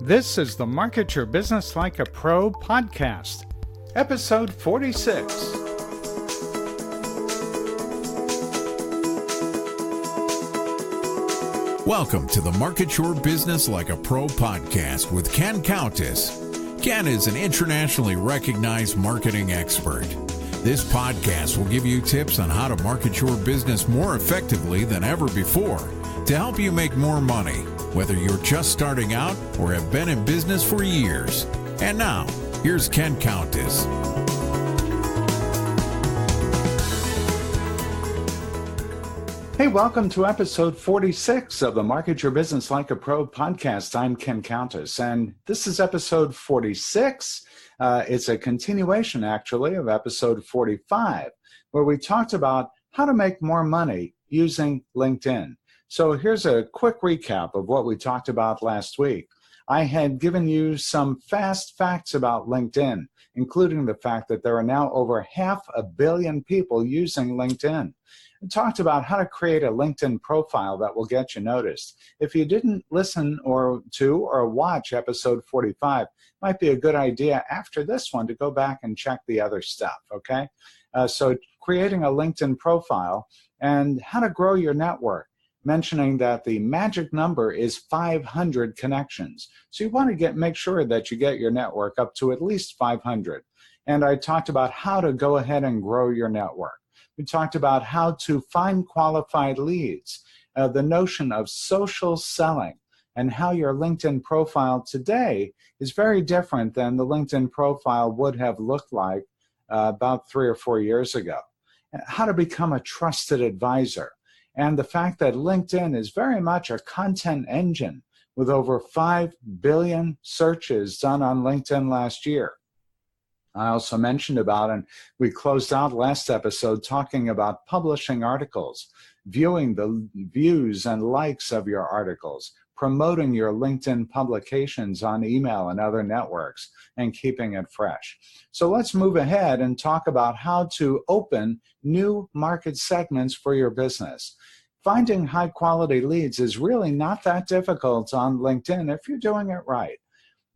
This is the Market Your Business Like a Pro podcast, episode 46. Welcome to the Market Your Business Like a Pro podcast with Ken Countess. Ken is an internationally recognized marketing expert. This podcast will give you tips on how to market your business more effectively than ever before to help you make more money, whether you're just starting out or have been in business for years. And now, here's Ken Countess. Hey, welcome to episode 46 of the Market Your Business Like a Pro podcast. I'm Ken Countess, and this is episode 46. It's a continuation, actually, of episode 45, where we talked about how to make more money using LinkedIn. So here's a quick recap of what we talked about last week. I had given you some fast facts about LinkedIn, including the fact that there are now over 500 million people using LinkedIn. I talked about how to create a LinkedIn profile that will get you noticed. If you didn't listen or watch episode 45, it might be a good idea after this one to go back and check the other stuff, okay? So creating a LinkedIn profile and how to grow your network, mentioning that the magic number is 500 connections. So you want to make sure that you get your network up to at least 500. And I talked about how to go ahead and grow your network. We talked about how to find qualified leads, the notion of social selling, and how your LinkedIn profile today is very different than the LinkedIn profile would have looked like about 3 or 4 years ago. How to become a trusted advisor, and the fact that LinkedIn is very much a content engine with over 5 billion searches done on LinkedIn last year. I also mentioned about, and we closed out last episode talking about publishing articles, viewing the views and likes of your articles, promoting your LinkedIn publications on email and other networks, and keeping it fresh. So let's move ahead and talk about how to open new market segments for your business. Finding high quality leads is really not that difficult on LinkedIn if you're doing it right.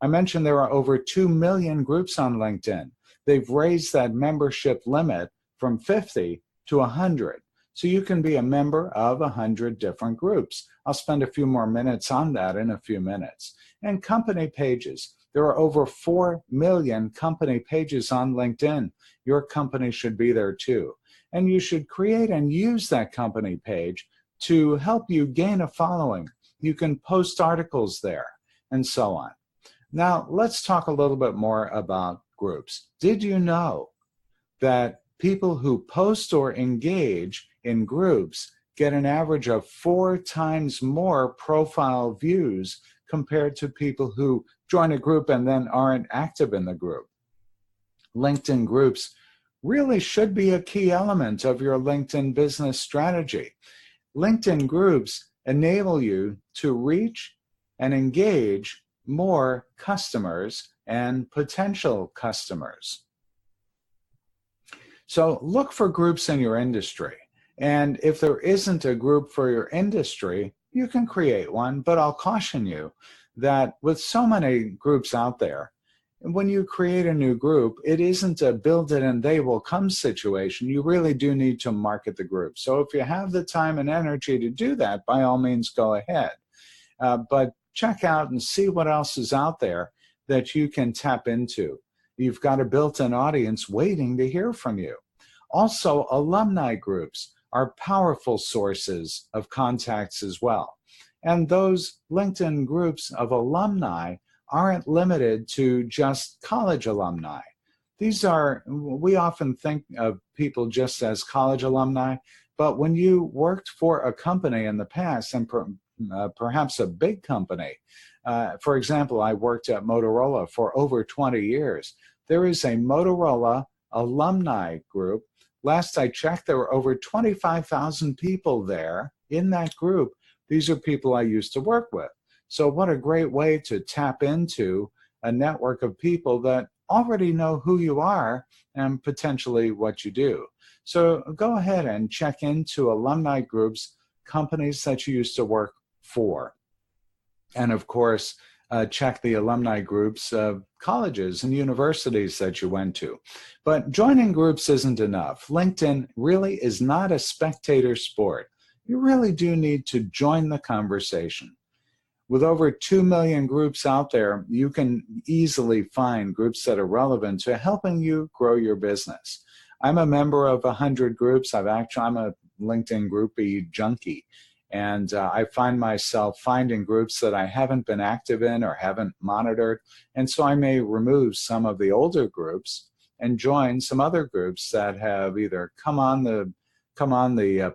I mentioned there are over 2 million groups on LinkedIn. They've raised that membership limit from 50 to 100. So you can be a member of 100 different groups. I'll spend a few more minutes on that in a few minutes. And company pages. There are over 4 million company pages on LinkedIn. Your company should be there too. And you should create and use that company page to help you gain a following. You can post articles there and so on. Now, let's talk a little bit more about groups. Did you know that people who post or engage in groups get an average of 4 times more profile views compared to people who join a group and then aren't active in the group? LinkedIn groups really should be a key element of your LinkedIn business strategy. LinkedIn groups enable you to reach and engage more customers and potential customers. So look for groups in your industry. And if there isn't a group for your industry, you can create one, but I'll caution you that with so many groups out there, when you create a new group, it isn't a build it and they will come situation. You really do need to market the group. So if you have the time and energy to do that, by all means, go ahead. But check out and see what else is out there that you can tap into. You've got a built-in audience waiting to hear from you. Also, alumni groups are powerful sources of contacts as well. And those LinkedIn groups of alumni aren't limited to just college alumni. We often think of people just as college alumni, but when you worked for a company in the past, and perhaps a big company. For example, I worked at Motorola for over 20 years. There is a Motorola alumni group. Last I checked, there were over 25,000 people there in that group. These are people I used to work with. So what a great way to tap into a network of people that already know who you are and potentially what you do. So go ahead and check into alumni groups, companies that you used to work for. And of course, check the alumni groups of colleges and universities that you went to. But joining groups isn't enough. LinkedIn really is not a spectator sport. You really do need to join the conversation. With over 2 million groups out there, you can easily find groups that are relevant to helping you grow your business. I'm a member of 100 groups. I'm a LinkedIn groupie junkie. And I find myself finding groups that I haven't been active in or haven't monitored. And so I may remove some of the older groups and join some other groups that have either come on the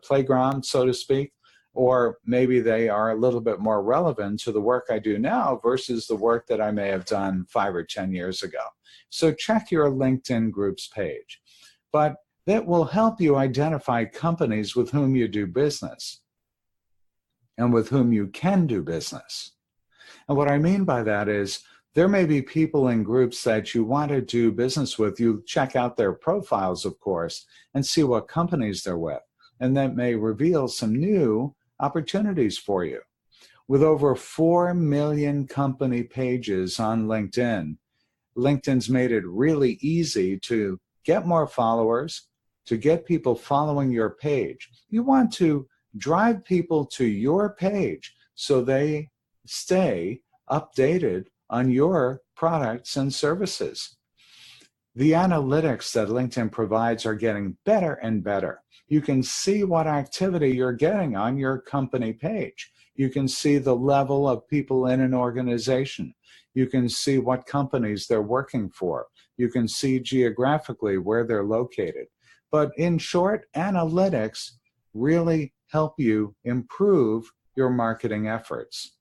playground, so to speak, or maybe they are a little bit more relevant to the work I do now versus the work that I may have done 5 or 10 years ago. So check your LinkedIn groups page. But that will help you identify companies with whom you do business and with whom you can do business. And what I mean by that is there may be people in groups that you want to do business with. You check out their profiles, of course, and see what companies they're with. And that may reveal some new opportunities for you. With over 4 million company pages on LinkedIn, LinkedIn's made it really easy to get more followers, to get people following your page. You want to drive people to your page so they stay updated on your products and services. The analytics that LinkedIn provides are getting better and better. You can see what activity you're getting on your company page. You can see the level of people in an organization. You can see what companies they're working for. You can see geographically where they're located. But in short, analytics really help you improve your marketing efforts.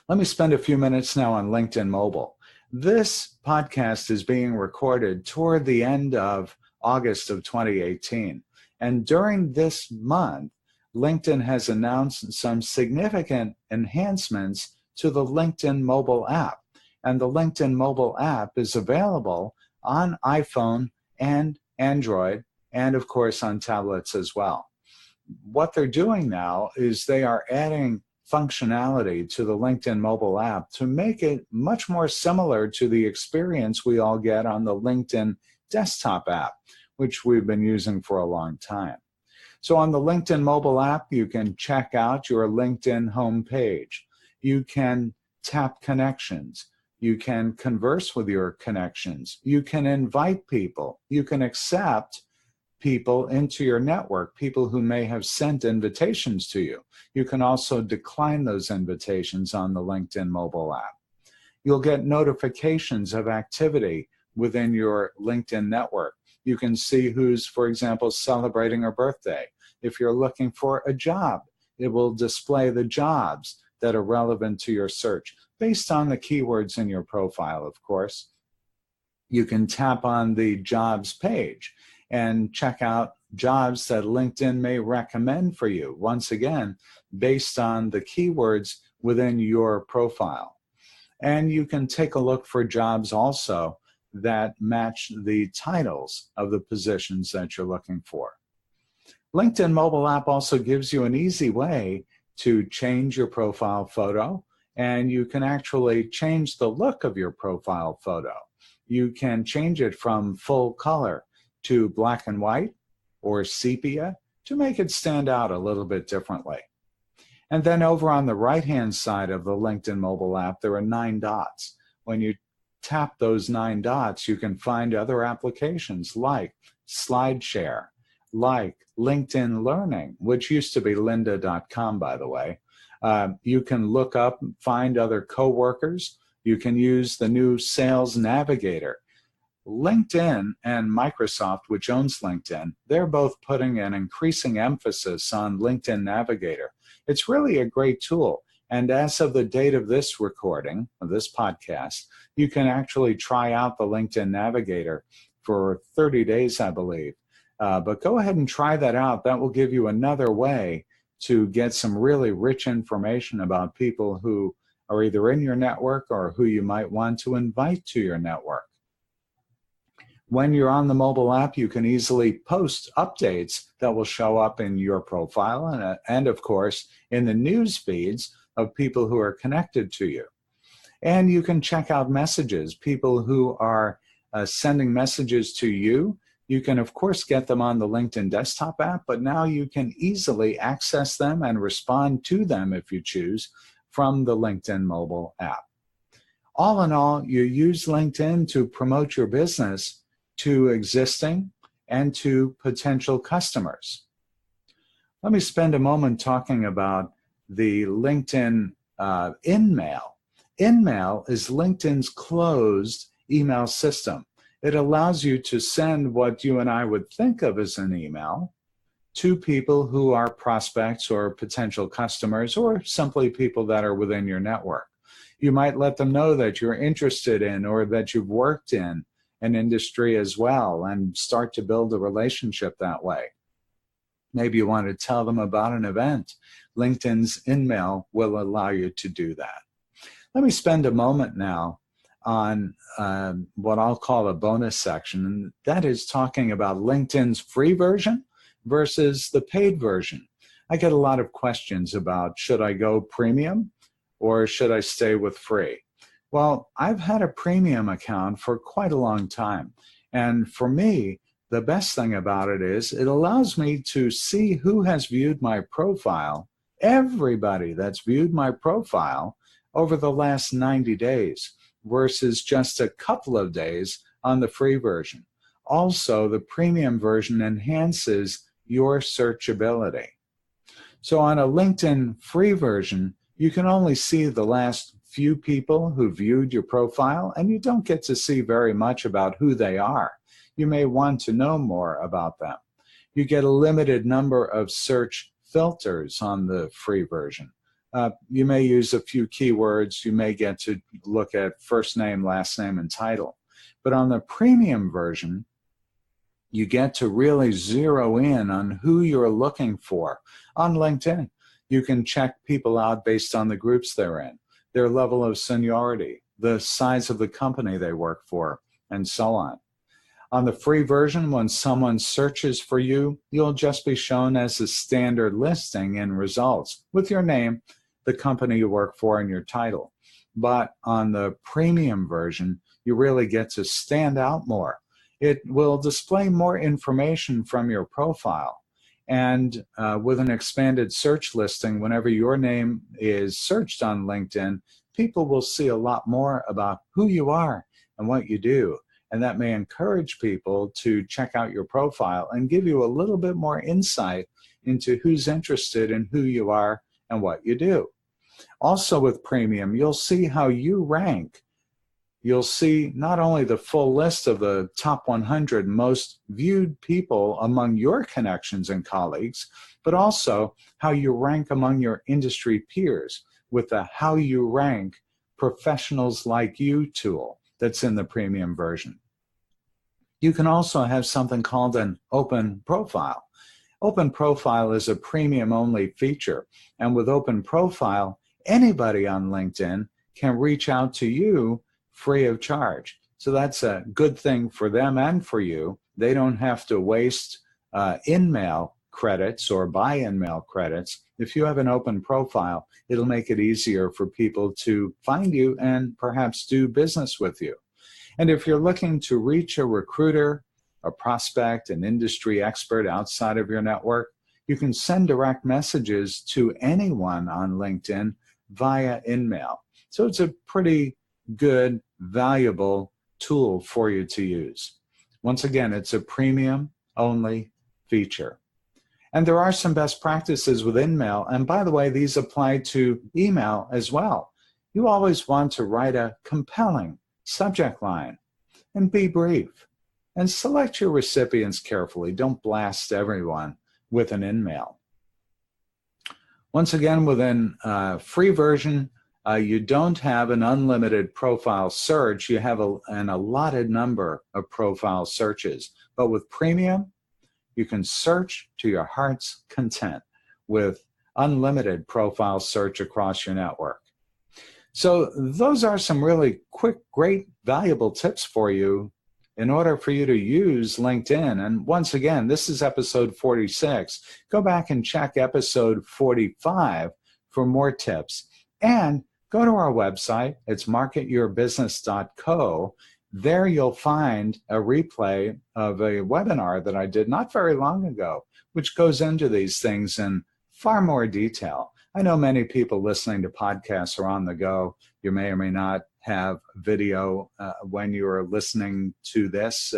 Let me spend a few minutes now on LinkedIn Mobile. This podcast is being recorded toward the end of August of 2018. And during this month, LinkedIn has announced some significant enhancements to the LinkedIn mobile app. And the LinkedIn mobile app is available on iPhone and Android, and of course on tablets as well. What they're doing now is they are adding functionality to the LinkedIn mobile app to make it much more similar to the experience we all get on the LinkedIn desktop app, which we've been using for a long time. So on the LinkedIn mobile app, you can check out your LinkedIn homepage. You can tap connections. You can converse with your connections. You can invite people. You can accept people into your network, people who may have sent invitations to you. You can also decline those invitations on the LinkedIn mobile app. You'll get notifications of activity within your LinkedIn network. You can see who's, for example, celebrating a birthday. If you're looking for a job, it will display the jobs that are relevant to your search based on the keywords in your profile, of course. You can tap on the jobs page and check out jobs that LinkedIn may recommend for you, once again, based on the keywords within your profile. And you can take a look for jobs also that match the titles of the positions that you're looking for. LinkedIn mobile app also gives you an easy way to change your profile photo, and you can actually change the look of your profile photo. You can change it from full color to black and white or sepia to make it stand out a little bit differently. And then over on the right-hand side of the LinkedIn mobile app, there are 9 dots. When you tap those 9 dots, you can find other applications like SlideShare, like LinkedIn Learning, which used to be lynda.com, by the way. You can look up, find other coworkers. You can use the new Sales Navigator. LinkedIn and Microsoft, which owns LinkedIn, they're both putting an increasing emphasis on LinkedIn Navigator. It's really a great tool. And as of the date of this recording, of this podcast, you can actually try out the LinkedIn Navigator for 30 days, I believe. But go ahead and try that out. That will give you another way to get some really rich information about people who are either in your network or who you might want to invite to your network. When you're on the mobile app, you can easily post updates that will show up in your profile and of course, in the news feeds of people who are connected to you. And you can check out messages. People who are sending messages to you, you can, of course, get them on the LinkedIn desktop app, but now you can easily access them and respond to them if you choose from the LinkedIn mobile app. All in all, you use LinkedIn to promote your business to existing and to potential customers. Let me spend a moment talking about the LinkedIn InMail. InMail is LinkedIn's closed email system. It allows you to send what you and I would think of as an email to people who are prospects or potential customers, or simply people that are within your network. You might let them know that you're interested in or that you've worked in an industry as well and start to build a relationship that way. Maybe you want to tell them about an event. LinkedIn's InMail will allow you to do that. Let me spend a moment now on what I'll call a bonus section, and that is talking about LinkedIn's free version versus the paid version. I get a lot of questions about, should I go premium or should I stay with free? Well, I've had a premium account for quite a long time, and for me, the best thing about it is it allows me to see who has viewed my profile, everybody that's viewed my profile over the last 90 days versus just a couple of days on the free version. Also, the premium version enhances your searchability. So on a LinkedIn free version, you can only see the last few people who viewed your profile, and you don't get to see very much about who they are. You may want to know more about them. You get a limited number of search filters on the free version. You may use a few keywords. You may get to look at first name, last name, and title. But on the premium version, you get to really zero in on who you're looking for. On LinkedIn, you can check people out based on the groups they're in, their level of seniority, the size of the company they work for, and so on. On the free version, when someone searches for you, you'll just be shown as a standard listing in results with your name, the company you work for, and your title. But on the premium version, you really get to stand out more. It will display more information from your profile. And with an expanded search listing, whenever your name is searched on LinkedIn, people will see a lot more about who you are and what you do. And that may encourage people to check out your profile and give you a little bit more insight into who's interested in who you are and what you do. Also with premium, you'll see how you rank. You'll see not only the full list of the top 100 most viewed people among your connections and colleagues, but also how you rank among your industry peers with the How You Rank Professionals Like You tool that's in the premium version. You can also have something called an open profile. Open profile is a premium-only feature, and with open profile, anybody on LinkedIn can reach out to you free of charge. So that's a good thing for them and for you. They don't have to waste InMail credits or buy InMail credits. If you have an open profile, it'll make it easier for people to find you and perhaps do business with you. And if you're looking to reach a recruiter, a prospect, an industry expert outside of your network, you can send direct messages to anyone on LinkedIn via InMail. So it's a pretty good, valuable tool for you to use. Once again, it's a premium-only feature. And there are some best practices with InMail. And by the way, these apply to email as well. You always want to write a compelling subject line and be brief. And select your recipients carefully. Don't blast everyone with an InMail. Once again, within free version, you don't have an unlimited profile search. You have an allotted number of profile searches. But with premium, you can search to your heart's content with unlimited profile search across your network. So those are some really quick, great, valuable tips for you in order for you to use LinkedIn. And once again, this is episode 46. Go back and check episode 45 for more tips. And go to our website. It's marketyourbusiness.co. There you'll find a replay of a webinar that I did not very long ago, which goes into these things in far more detail. I know many people listening to podcasts are on the go. You may or may not have video when you're listening to this.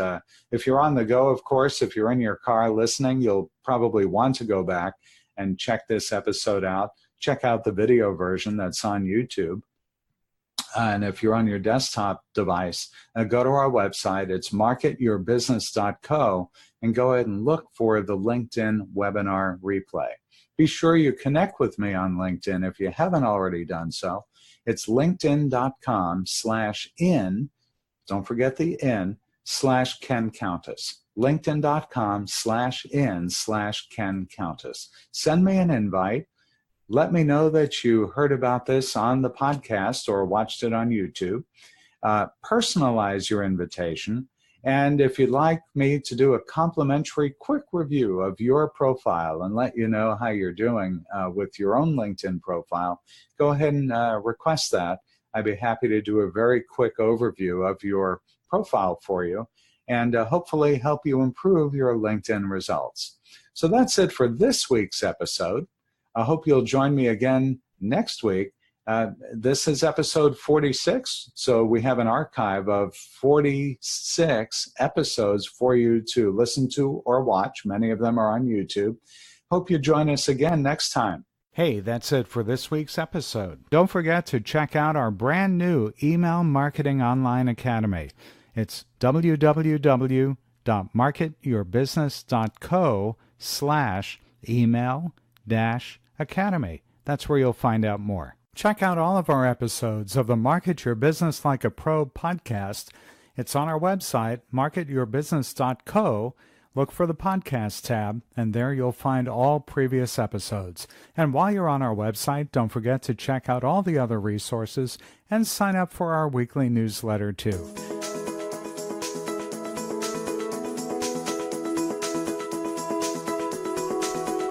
If you're on the go, of course, if you're in your car listening, you'll probably want to go back and check this episode out. Check out the video version that's on YouTube. And if you're on your desktop device, go to our website. It's marketyourbusiness.co, and go ahead and look for the LinkedIn webinar replay. Be sure you connect with me on LinkedIn if you haven't already done so. It's linkedin.com/in, don't forget the in, /Ken Countess. LinkedIn.com/in/Ken Countess. Send me an invite. Let me know that you heard about this on the podcast or watched it on YouTube. Personalize your invitation. And if you'd like me to do a complimentary quick review of your profile and let you know how you're doing with your own LinkedIn profile, go ahead and request that. I'd be happy to do a very quick overview of your profile for you and hopefully help you improve your LinkedIn results. So that's it for this week's episode. I hope you'll join me again next week. This is episode 46, so we have an archive of 46 episodes for you to listen to or watch. Many of them are on YouTube. Hope you join us again next time. Hey, that's it for this week's episode. Don't forget to check out our brand new Email Marketing Online Academy. It's www.marketyourbusiness.co/email-academy. That's where you'll find out more. Check out all of our episodes of the Market Your Business Like a Pro podcast. It's on our website, marketyourbusiness.co. Look for the podcast tab, and there you'll find all previous episodes. And while you're on our website, don't forget to check out all the other resources and sign up for our weekly newsletter too.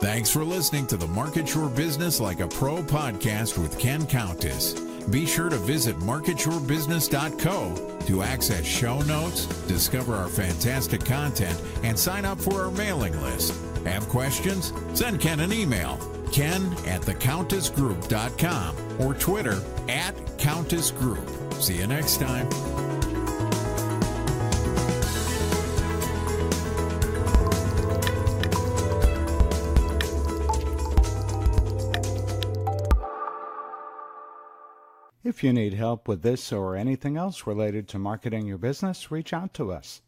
Thanks for listening to the Market Your Business Like a Pro podcast with Ken Countess. Be sure to visit marketyourbusiness.co to access show notes, discover our fantastic content, and sign up for our mailing list. Have questions? Send Ken an email, ken@thecountessgroup.com, or Twitter @CountessGroup. See you next time. If you need help with this or anything else related to marketing your business, reach out to us.